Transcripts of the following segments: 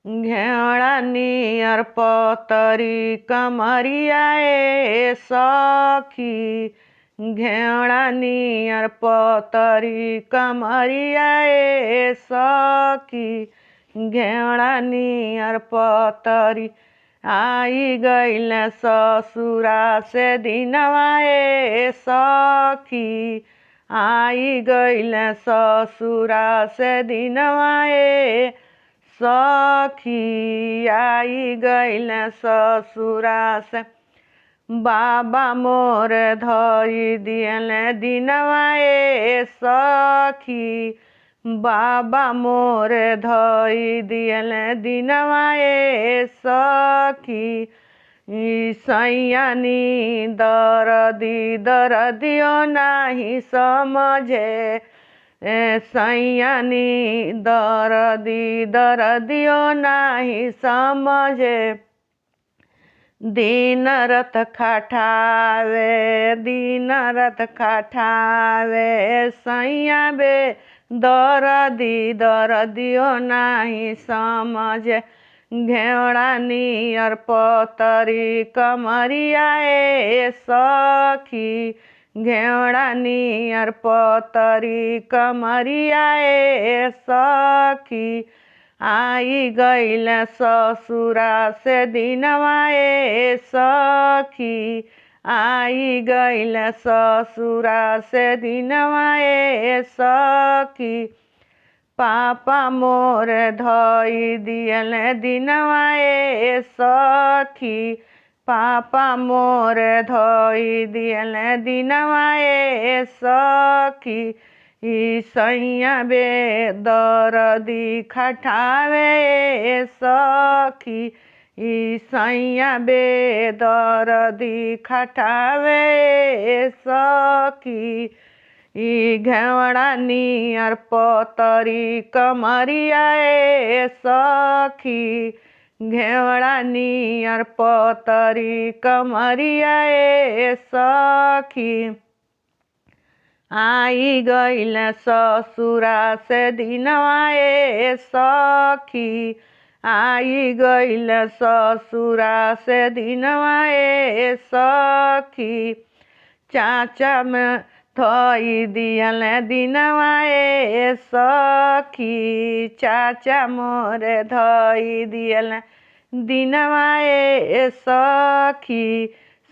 घेवड़ा नियर पतरी कमरिया ए सखी। घेवड़ा नियर पतरी कमरिया ए सखी। घेवड़ा नियर पतरी आई गइल ससुरा से दिनवा ए सखी। आई गइल ससुरा से दिनवा ए सखी। आई गइल ससुरा से बाबा मोर धई दियल दिनवा ए सखी। बाबा मोर धई दियल दिनवा ए सखी। सैयानी दरदियो नाही समझे। सैयानी दरदियो नाही समझे। दिन रात खटावे दिन रात खटावे सैया बे दरदियो नाही समझे। घेवड़ा नियर पतरी कमरिया ए सखी। घेवड़ा नियर पतरी कमरिया ए सखी। आई गइल ससुरा से दिनवा ए सखी। आई गइल ससुरा से दिनवा ए सखी। पापा मोर धई दियल दिनवा ए सखी। पापा मोर धई दियल दिनवा ए सखी। सैया बे दरदी खटावे ए सखी। सैया बे दरदी खटावे ए सखी। घेवड़ा नियर पतरी कमरिया ए सखी। घेवड़ा नियर पतरी कमरिया ए सखी। आई गइल ससुरा से दिनवा ए सखी। आई गइल ससुरा से दिनवा ए सखी। चाचा में धई दियल दिनवा ए सखी। चाचा मोर धई दियल दिनवा ए सखी।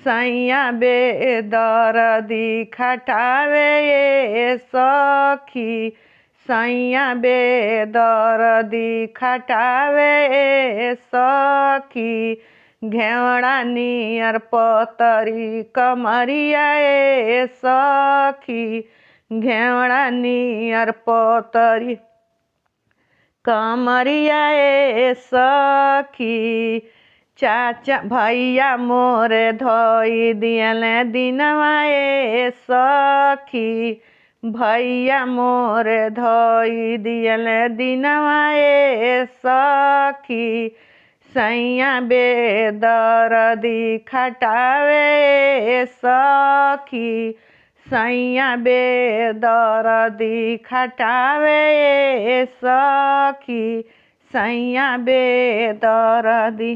सैया बे दरदी खटावे ए सखी। सैया बे दरदी खटावे ए सखी। घेवड़ा नियर पतरी कमरिया ए सखी। घेवड़ा नियर पतरी कमरिया ए सखी। चाचा भैया मोर धई दियल दिनवा ए सखी। भैया मोर धई दियल दिनवा ए सखी। सैया बे दरदी खटावे ए सखी। सैया बे दरदी खटावे ए सखी। सैया बे दरदी।